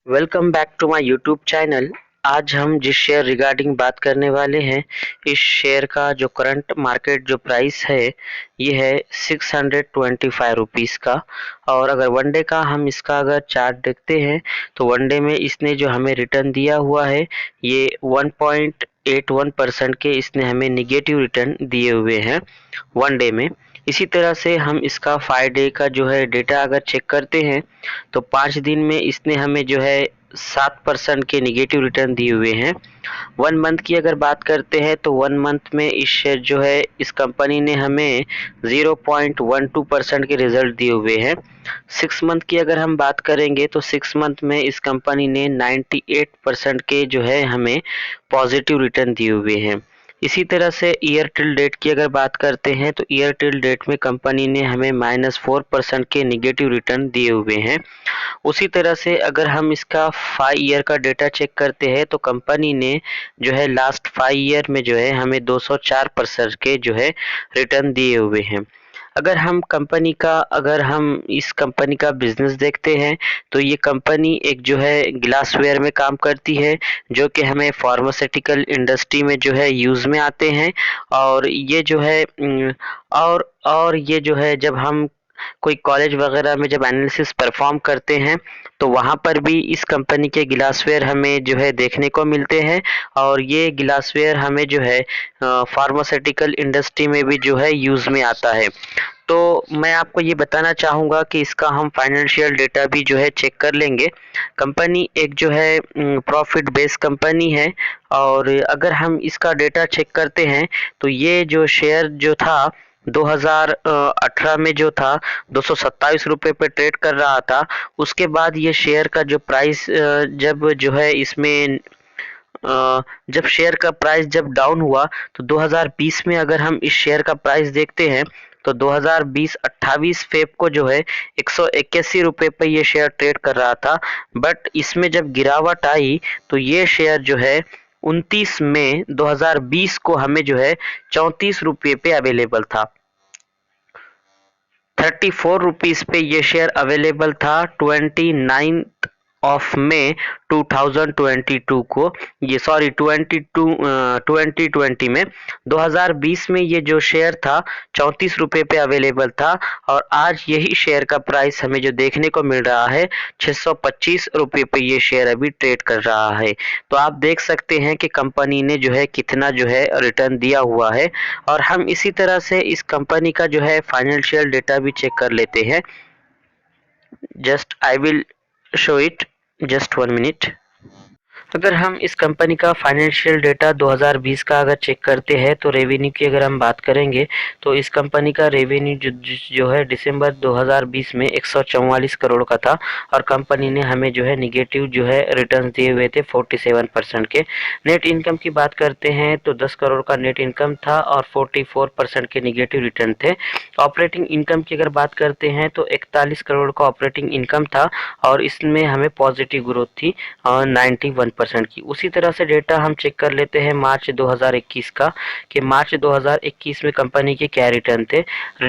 Welcome back to my YouTube channel. आज हम जिस शेयर रिगार्डिंग बात करने वाले हैं, इस शेयर का जो करंट मार्केट जो प्राइस है ये है 625 रुपीज़ का। और अगर वनडे का हम इसका अगर चार्ट देखते हैं तो वनडे में इसने जो हमें रिटर्न दिया हुआ है ये 1.81% के इसने हमें निगेटिव रिटर्न दिए हुए हैं वनडे में। इसी तरह से हम इसका 5 डे का जो है डेटा अगर चेक करते हैं तो 5 दिन में इसने हमें जो है 7% के निगेटिव रिटर्न दिए हुए हैं। 1 मंथ की अगर बात करते हैं तो 1 मंथ में इस शेयर जो है इस कंपनी ने हमें 0.12% के रिजल्ट दिए हुए हैं। 6 मंथ की अगर हम बात करेंगे तो 6 मंथ में इस कंपनी ने 98% के जो है हमें पॉजिटिव रिटर्न दिए हुए हैं। इसी तरह से ईयर टिल डेट की अगर बात करते हैं तो ईयर टिल डेट में कंपनी ने हमें -4% के निगेटिव रिटर्न दिए हुए हैं। उसी तरह से अगर हम इसका 5 ईयर का डेटा चेक करते हैं तो कंपनी ने जो है लास्ट 5 ईयर में जो है हमें 204% के जो है रिटर्न दिए हुए हैं। अगर हम इस कंपनी का बिजनेस देखते हैं तो ये कंपनी एक जो है ग्लासवेयर में काम करती है, जो कि हमें फार्मास्यूटिकल इंडस्ट्री में जो है यूज़ में आते हैं। और ये जो है और ये जो है जब हम कोई कॉलेज वगैरह में जब एनालिसिस परफॉर्म करते हैं तो वहाँ पर भी इस कंपनी के गिलासवेयर हमें जो है देखने को मिलते हैं। और ये गिलासवेयर हमें जो है फार्मास्यूटिकल इंडस्ट्री में भी जो है यूज़ में आता है। तो मैं आपको ये बताना चाहूँगा कि इसका हम फाइनेंशियल डेटा भी जो है चेक कर लेंगे। कंपनी एक जो है प्रॉफिट बेस्ड कंपनी है। और अगर हम इसका डेटा चेक करते हैं तो ये जो शेयर जो था 2018 में जो था 227 रुपये पे ट्रेड कर रहा था। उसके बाद ये शेयर का जो प्राइस जब जो है इसमें जब शेयर का प्राइस जब डाउन हुआ तो 2020 में अगर हम इस शेयर का प्राइस देखते हैं तो 2020 28 फेब को जो है 181 रुपये पे ये शेयर ट्रेड कर रहा था। बट इसमें जब गिरावट आई तो ये शेयर जो है 29 मई 2020 को हमें जो है 34 रुपये पे अवेलेबल था। 34 रुपीज़ पे ये शेयर अवेलेबल था 29 ऑफ मई 2022 को, ये सॉरी 2020 में। 2020 में ये जो शेयर था 34 रुपये पे अवेलेबल था। और आज यही शेयर का प्राइस हमें जो देखने को मिल रहा है 625 रुपये पे ये शेयर अभी ट्रेड कर रहा है। तो आप देख सकते हैं कि कंपनी ने जो है कितना जो है रिटर्न दिया हुआ है। और हम इसी तरह से इस कंपनी का जो है फाइनेंशियल डेटा भी चेक कर लेते हैं। Just I will show it, just 1 minute. अगर हम इस कंपनी का फाइनेंशियल डेटा 2020 का अगर चेक करते हैं तो रेवेन्यू की अगर हम बात करेंगे तो इस कंपनी का रेवेन्यू जो है दिसंबर 2020 में 144 करोड़ का था। और कंपनी ने हमें जो है निगेटिव जो है रिटर्न दिए हुए थे 47% के। नेट इनकम की बात करते हैं तो 10 करोड़ का नेट इनकम था और 44% के निगेटिव रिटर्न थे। ऑपरेटिंग इनकम की अगर बात करते हैं तो 41 करोड़ का ऑपरेटिंग इनकम था और इसमें हमें पॉजिटिव ग्रोथ थी 91% की। उसी तरह से डेटा हम चेक कर लेते हैं मार्च 2021 का, कि मार्च 2021 में कंपनी के क्या रिटर्न थे।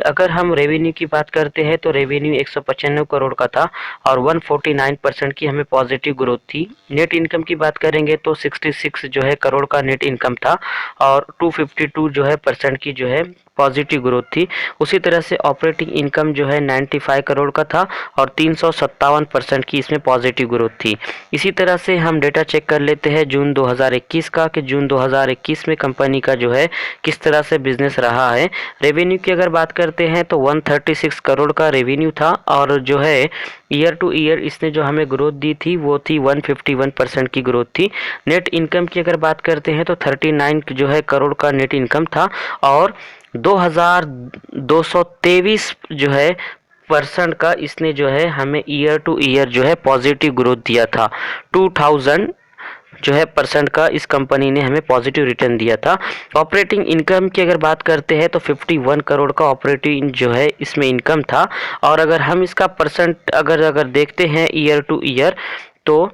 अगर हम रेवेन्यू की बात करते हैं तो रेवेन्यू 195 करोड़ का था और 149% की हमें पॉजिटिव ग्रोथ थी। नेट इनकम की बात करेंगे तो 66 जो है करोड़ का नेट इनकम था और 252 जो है परसेंट की जो है पॉजिटिव ग्रोथ थी। उसी तरह से ऑपरेटिंग इनकम जो है 95 करोड़ का था और 357% की इसमें पॉजिटिव ग्रोथ थी। इसी तरह से हम डेटा चेक कर लेते हैं जून 2021 का, कि जून 2021 में कंपनी का जो है किस तरह से बिजनेस रहा है। रेवेन्यू की अगर बात करते हैं तो 136 करोड़ का रेवेन्यू था और जो है ईयर टू ईयर इसने जो हमें ग्रोथ दी थी वो थी 151% की ग्रोथ थी। नेट इनकम की अगर बात करते हैं तो 39 जो है करोड़ का नेट इनकम था और 2223 जो है परसेंट का इसने जो है हमें ईयर टू ईयर जो है पॉजिटिव ग्रोथ दिया था। 2000 जो है परसेंट का इस कंपनी ने हमें पॉजिटिव रिटर्न दिया था। ऑपरेटिंग इनकम की अगर बात करते हैं तो 51 करोड़ का ऑपरेटिव जो है इसमें इनकम था। और अगर हम इसका परसेंट अगर देखते हैं ईयर टू ईयर तो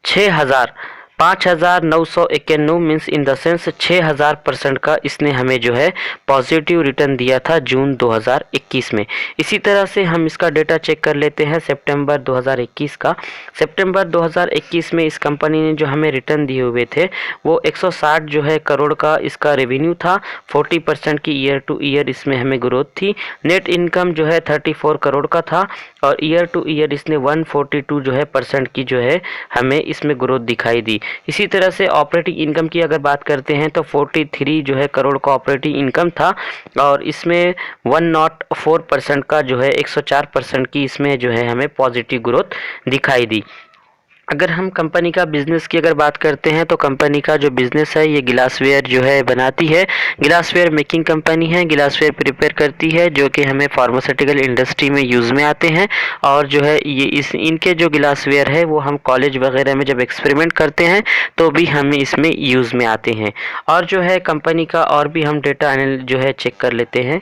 6000 5,991 मीन्स इन द सेंस 6,000% का इसने हमें जो है पॉजिटिव रिटर्न दिया था जून 2021 में। इसी तरह से हम इसका डेटा चेक कर लेते हैं सितंबर 2021 का। सितंबर 2021 में इस कंपनी ने जो हमें रिटर्न दिए हुए थे वो 160 जो है करोड़ का इसका रेवेन्यू था। 40% की ईयर टू ईयर इसमें हमें ग्रोथ थी। नेट इनकम जो है 34 करोड़ का था और ईयर टू ईयर इसने 142 जो है % की जो है हमें इसमें ग्रोथ दिखाई दी। इसी तरह से ऑपरेटिंग इनकम की अगर बात करते हैं तो 43 जो है करोड़ का ऑपरेटिंग इनकम था और इसमें 104% का जो है 104% की इसमें जो है हमें पॉजिटिव ग्रोथ दिखाई दी। अगर हम कंपनी का बिज़नेस की अगर बात करते हैं तो कंपनी का जो बिज़नेस है ये गिलासवेयर जो है बनाती है। गिलासवेयर मेकिंग कंपनी है, गिलासवेयर प्रिपेयर करती है जो कि हमें फार्मास्यूटिकल इंडस्ट्री में यूज़ में आते हैं और जो है ये इनके जो गिलासवेयर है वो हम कॉलेज वगैरह में जब एक्सपेरिमेंट करते हैं तो भी हमें इसमें यूज़ में आते हैं। और जो है कंपनी का और भी हम डेटा जो है चेक कर लेते हैं।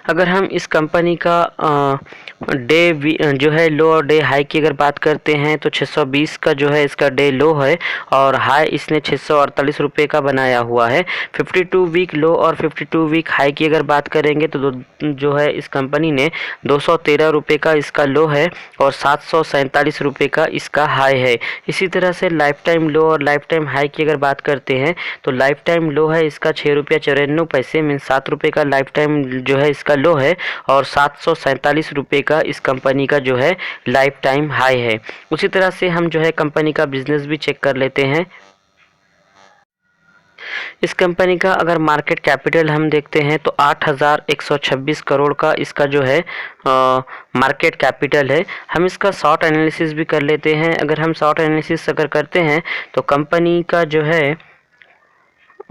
अगर हम इस कंपनी का जो है लो और डे हाई की अगर बात करते हैं तो 620 का जो है इसका डे लो है और हाई इसने 648 रुपये का बनाया हुआ है। 52 वीक लो और 52 वीक हाई की अगर बात करेंगे तो जो है इस कंपनी ने 213 रुपये का इसका लो है और 747 रुपये का इसका हाई है। इसी तरह से लाइफ टाइम लो और लाइफ टाइम हाई की अगर बात करते हैं तो लाइफ टाइम लो है इसका 6 रुपया 94 पैसे मीन 7 रुपये का लाइफ टाइम जो है इसका लो है और 747 रुपये का इस कंपनी का जो है लाइफ टाइम हाई है। उसी तरह से हम जो है कंपनी का बिजनेस भी चेक कर लेते हैं। इस कंपनी का अगर मार्केट कैपिटल हम देखते हैं तो 8,126 करोड़ का इसका जो है मार्केट कैपिटल है। हम इसका शॉर्ट एनालिसिस भी कर लेते हैं। अगर हम शॉर्ट एनालिसिस अगर करते हैं तो कंपनी का जो है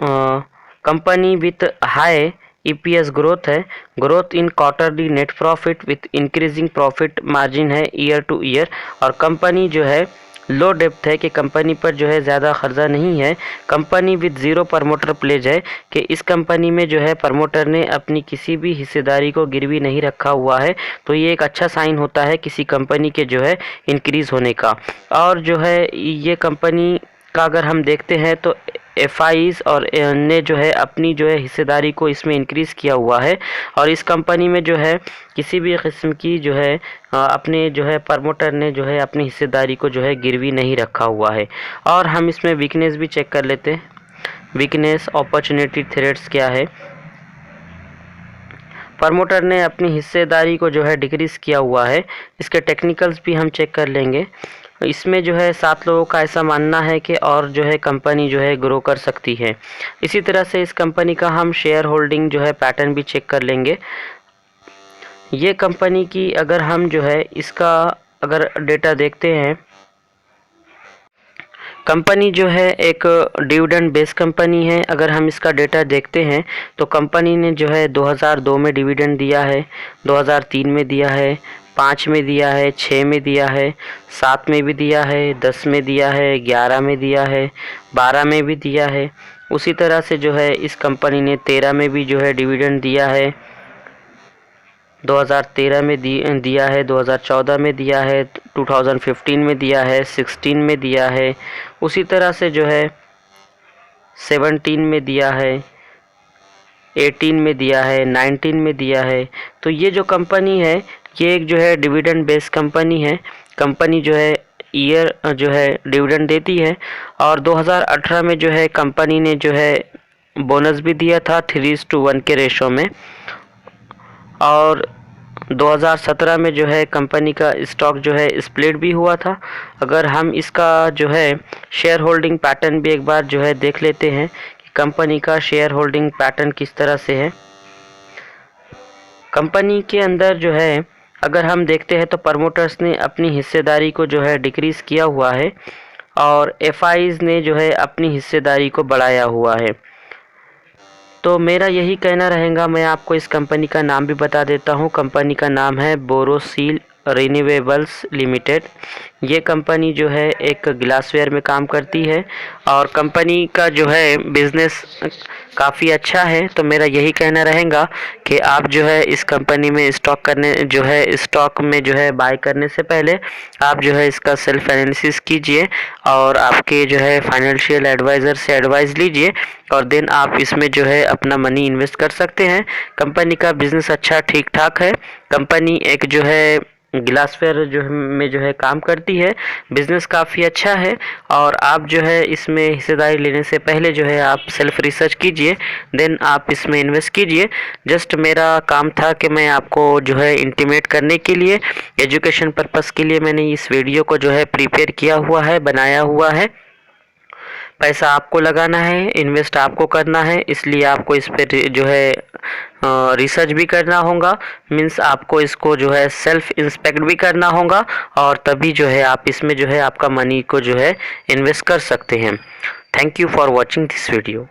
company with high EPS growth है, growth in quarterly net profit with increasing profit margin है ईयर टू ईयर और कंपनी जो है लो डेप्थ है कि कंपनी पर जो है ज़्यादा खर्चा नहीं है। Company with zero promoter pledge है कि इस कंपनी में जो है प्रमोटर ने अपनी किसी भी हिस्सेदारी को गिरवी नहीं रखा हुआ है, तो ये एक अच्छा साइन होता है किसी कंपनी के जो है इंक्रीज़ होने का। और जो है ये कंपनी का अगर हम देखते हैं तो FIs और ने जो है अपनी जो है हिस्सेदारी को इसमें इंक्रीज़ किया हुआ है और इस कंपनी में जो है किसी भी किस्म की जो है अपने जो है प्रमोटर ने जो है अपनी हिस्सेदारी को जो है गिरवी नहीं रखा हुआ है। और हम इसमें वीकनेस भी चेक कर लेते हैं। वीकनेस अपॉर्चुनिटी थ्रेट्स क्या है। प्रमोटर ने अपनी हिस्सेदारी को जो है डिक्रीज़ किया हुआ है। इसके टेक्निकल्स भी हम चेक कर लेंगे। इसमें जो है 7 लोगों का ऐसा मानना है कि और जो है कंपनी जो है ग्रो कर सकती है। इसी तरह से इस कंपनी का हम शेयर होल्डिंग जो है पैटर्न भी चेक कर लेंगे। ये कंपनी की अगर हम जो है इसका अगर डेटा देखते हैं, कंपनी जो है एक डिविडेंड बेस कंपनी है। अगर हम इसका डेटा देखते हैं तो कंपनी ने जो है 2002 में डिविडेंड दिया है, 2003 में दिया है, 5 में दिया है, 6 में दिया है, 7 में भी दिया है, 10 में दिया है, 11 में दिया है, 12 में भी दिया है। उसी तरह से जो है इस कंपनी ने 13 में भी जो है डिविडेंड दिया है, 2013 में दिया है, 2014 में दिया है, 2015 में दिया है, 16 में दिया है। उसी तरह से जो है 17 में दिया है, 18 में दिया है, 19 में दिया है। तो ये जो कंपनी है ये एक जो है डिविडेंड बेस्ड कंपनी है। कंपनी जो है ईयर जो है डिविडेंड देती है और 2018 में जो है कंपनी ने जो है बोनस भी दिया था 3:1 के रेशो में और 2017 में जो है कंपनी का स्टॉक जो है स्प्लिट भी हुआ था। अगर हम इसका जो है शेयर होल्डिंग पैटर्न भी एक बार जो है देख लेते हैं कि कंपनी का शेयर होल्डिंग पैटर्न किस तरह से है। कंपनी के अंदर जो है अगर हम देखते हैं तो प्रमोटर्स ने अपनी हिस्सेदारी को जो है डिक्रीज़ किया हुआ है और FIs ने जो है अपनी हिस्सेदारी को बढ़ाया हुआ है। तो मेरा यही कहना रहेगा। मैं आपको इस कंपनी का नाम भी बता देता हूँ। कंपनी का नाम है बोरोसिल रिन्यूएबल्स लिमिटेड। ये कंपनी जो है एक ग्लासवेयर में काम करती है और कंपनी का जो है बिज़नेस काफ़ी अच्छा है। तो मेरा यही कहना रहेगा कि आप जो है इस कंपनी में स्टॉक में जो है बाय करने से पहले आप जो है इसका सेल्फ एनालिसिस कीजिए और आपके जो है फाइनेंशियल एडवाइज़र से एडवाइस लीजिए और देन आप इसमें जो है अपना मनी इन्वेस्ट कर सकते हैं। कंपनी का बिज़नेस अच्छा ठीक ठाक है। कंपनी एक जो है ग्लासवेयर जो है काम करती है। बिज़नेस काफ़ी अच्छा है और आप जो है इसमें हिस्सेदारी लेने से पहले जो है आप सेल्फ रिसर्च कीजिए, देन आप इसमें इन्वेस्ट कीजिए। जस्ट मेरा काम था कि मैं आपको जो है इंटीमेट करने के लिए, एजुकेशन पर्पस के लिए मैंने इस वीडियो को जो है प्रिपेयर किया हुआ है, बनाया हुआ है। पैसा आपको लगाना है, इन्वेस्ट आपको करना है, इसलिए आपको इस पर जो है रिसर्च भी करना होगा। मीन्स आपको इसको जो है सेल्फ इंस्पेक्ट भी करना होगा और तभी जो है आप इसमें जो है आपका मनी को जो है इन्वेस्ट कर सकते हैं। Thank you for watching this video.